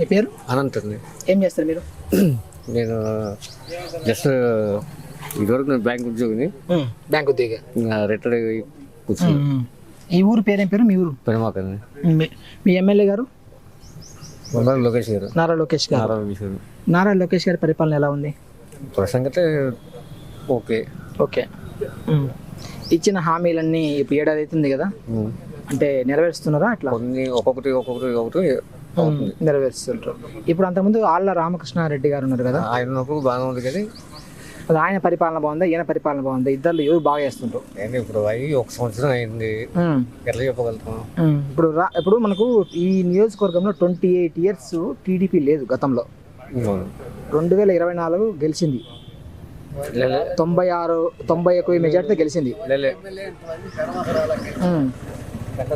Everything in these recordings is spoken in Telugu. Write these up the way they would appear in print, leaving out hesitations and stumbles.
మీ పేరు? అనంత్ అండి. ఏం చేస్తారు మీరు? నేను జస్ట్ ఇదివరకు నేను బ్యాంక్ ఉద్యోగిని. బ్యాంక్ ఉద్యోగి. రిటైర్ అయ్యి కూర్చున్నాను. ఈ ఊరు పేరేం పేరు? మీ ఊరు పెనమాకండి. మీ ఎమ్మెల్యే గారు? లోకేష్ గారు. నారా లోకేష్ గారు. నారా లోకేష్ గారి పరిపాలన ఎలా ఉంది? ప్రసంగతే ఓకే. ఓకే. ఇచ్చిన హామీలన్నీ ఇప్పుడు ఏడాది అవుతుంది కదా, అంటే నెరవేరుస్తున్నారా? అట్లా ఒక్కొక్కటి నెరవేరుస్తుంటారు. ఇప్పుడు అంతకుముందు ఆళ్ళ రామకృష్ణారెడ్డి గారు ఉన్నారు కదా, ఆయన ఉన్నప్పుడు బాగానే ఉంది కానీ అది ఆయన పరిపాలన బాగుందా, ఈయన పరిపాలన బాగుందా? ఇద్దరు ఎవరు బాగా చేస్తుంటారు? ఇప్పుడు అవి 1 సంవత్సరం అయింది, ఎట్లా చెప్పగలుగుతాం? ఇప్పుడు మనకు ఈ నియోజకవర్గంలో 28 years టీడీపీ లేదు. గతంలో 2024 గెలిచింది, 91 మెజార్టీతో గెలిచింది.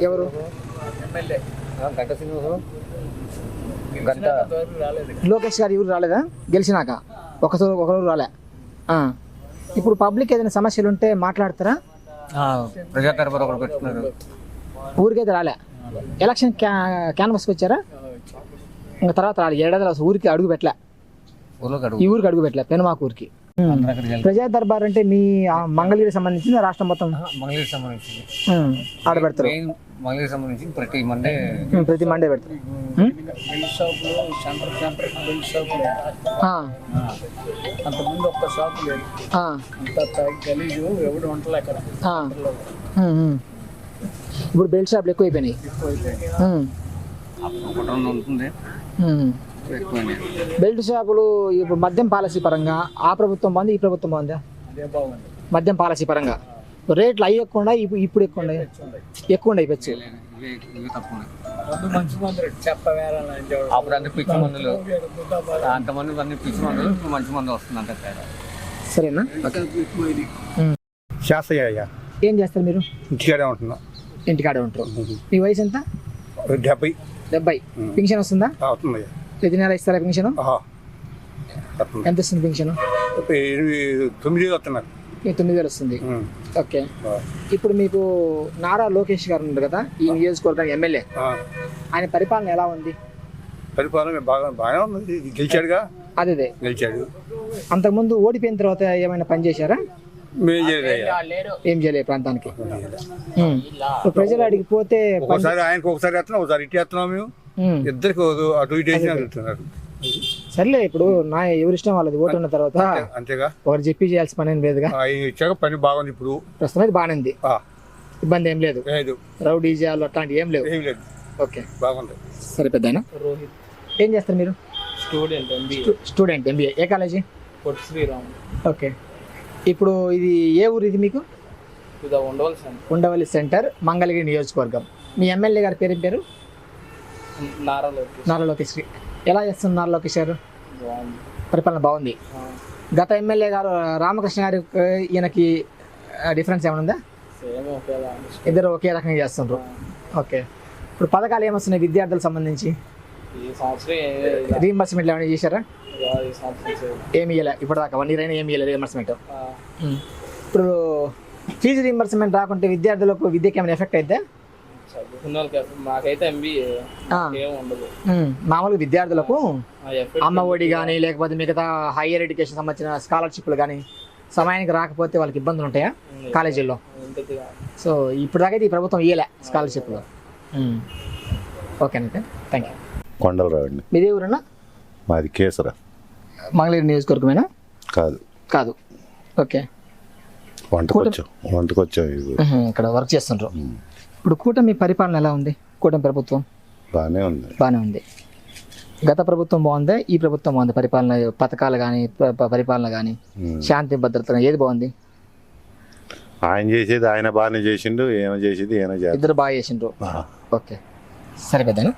ఎవరు? లోకేష్ గారు ఎవరు రాలేదా గెలిచినాక? ఒకరు రాలే. ఇప్పుడు పబ్లిక్ ఏదైనా సమస్యలు ఉంటే మాట్లాడతారా? ప్రజా దర్బార్ ఒకటి పెట్టుకున్నారు. ఊరికైతే రాలే. ఎలక్షన్ క్యాన్వాస్కి వచ్చారా? ఇంకా తర్వాత రాలే. ఏడాది ఊరికి అడుగు పెట్టలే, ఈ ఊరికి అడుగు పెట్టలే, పెనుమాకు ఊరికి. ప్రజా దర్బార్ అంటే మీ మంగళగిరికి సంబంధించింది, రాష్ట్రం మొత్తం మంగళగిరికి సంబంధించింది. ఆడ పెడతారు. మంగళగిరికి సంబంధించి ప్రతి మండే పెడతారు. అంతకుముందు ఒక్క షాపు లేదు, గలీజు ఎవడు వంటలు ఎక్కడ. ఇప్పుడు బెల్ట్ షాపులు ఎక్కువైపోయినాయి. బెల్ట్ షాపులు ఇప్పుడు మద్యం పాలసీ పరంగా ఆ ప్రభుత్వం బాగుంది, ఈ ప్రభుత్వం బాగుందా? మద్యం పాలసీ పరంగా రేట్లు అవి ఎక్కువ ఉన్నాయి, ఇప్పుడు ఎక్కువ ఉన్నాయి, ఎక్కువ ఉన్నాయి. పెచ్చు మంచి మందులు అప్పుడు అంటే పిచ్చి మందులు, అంతమంది అన్ని పిచ్చి మందులు, ఇప్పుడు మంచి మందు వస్తుంది అంత. సరేనా? శాస్త్రయ్య. ఏం చేస్తారు మీరు? ఇంటికాడే ఉంటున్నా. ఇంటికాడే ఉంటారు. మీ వయసు ఎంత? 70. పింఛన్ వస్తుందా? అవుతుంది. ప్రతి నెల ఇస్తారా పింఛను? ఎంత వస్తుంది పింఛను? 9 వస్తున్నారు. 9,000 వస్తుంది. ఓకే. ఇప్పుడు మీకు నారా లోకేష్ గారు ఉన్నారు కదా, ఈ నియోజకవర్గానికి ఎమ్మెల్యే, ఆయన పరిపాలన ఎలా ఉంది? పరిపాలన బాగానే ఉంది. గెలిచాడుగా. అదే గెలిచాడు. అంతకుముందు ఓడిపోయిన తర్వాత ఏమైనా పని చేశారా? ఏం చేయలేదు ప్రాంతానికి. ప్రజలు అడిగి పోతే ఒకసారి ఆయనకు ఒకసారి వేస్తున్నాం, ఒకసారి ఇటు వేస్తున్నాం. మేము ఇద్దరికి అటు ఇటు వేసి అడుగుతున్నారు. సర్లే, ఇప్పుడు నా ఎవరిష్టం వాళ్ళది. ఓటు ఉన్న తర్వాత అంతేగా, ఒకరు చెప్పి చేయాల్సిన పని ఏం లేదుగా. ఇచ్చాక పని బాగుంది. ఇప్పుడు ప్రస్తుతం అయితే బాగానే ఉంది, ఇబ్బంది ఏం లేదు. రౌడీ చేయాలి అట్లాంటివి ఏం లేవు. ఓకే, బాగుంది. సరే. పెద్దయినా ఏం చేస్తారు మీరు? Student MBA. ఏ కాలేజీ? ఓకే. ఇప్పుడు ఇది ఏ ఊరు? ఇది మీకు ఉండవల్లి సెంటర్, మంగళగిరి నియోజకవర్గం. మీ ఎమ్మెల్యే గారి పేరు ఏం పేరు? నారా లోకేష్. ఎలా చేస్తున్నారు నారా లోకేష్ గారు? పరిపాలన బాగుంది. గత ఎమ్మెల్యే గారు రామకృష్ణ గారి ఈయనకి డిఫరెన్స్ ఏమైనా ఉందా? ఇద్దరు ఒకే రకంగా చేస్తుండ్రు. ఓకే. ఇప్పుడు పథకాలు ఏమొస్తున్నాయి విద్యార్థులకు సంబంధించి? రీఎంబర్స్మెంట్లు ఏమైనా చేశారా? ఏమి ఇవ్వలే ఇప్పటిదాకా. 1 year అయినా ఏమి ఇవ్వలేదు రీఎంబర్స్మెంట్. ఇప్పుడు ఫీజు రీఎంబర్స్మెంట్ రాకుంటే విద్యార్థులకు విద్యకి ఏమైనా ఎఫెక్ట్ అయితే? మామూలుగా విద్యార్థులకు అమ్మ ఒడి కానీ లేకపోతే మిగతా హైయర్ ఎడ్యుకేషన్ సంబంధించిన స్కాలర్షిప్లు కానీ సమయానికి రాకపోతే వాళ్ళకి ఇబ్బందులు ఉంటాయా కాలేజీల్లో? సో ఇప్పుడు దాకా ఈ ప్రభుత్వం ఇవ్వలే స్కాలర్షిప్లు. ఓకేనంటే థ్యాంక్ యూ. కొండలరావు అండి. మీదే ఊరన్నా? మాది కేసరా. మంగళగిరి నియోజకవర్గమేనా? కాదు. ఓకే. వంటకొచ్చాం ఇక్కడ వర్క్ చేస్తుండ్రు. ఇప్పుడు కూటమి పరిపాలన ఎలా ఉంది? కూటమి ప్రభుత్వం బాగానే ఉంది. గత ప్రభుత్వం బాగుందా, ఈ ప్రభుత్వం బాగుంది? పరిపాలన పథకాలు కానీ పరిపాలన కానీ శాంతి భద్రత ఏది బాగుంది? ఆయన చేసేది ఆయన బాగానే చేసిండు, ఏమో చేసేది ఏమో. ఇద్దరు బాగా చేసిండ్రు. ఓకే, సరే పెద్దనా.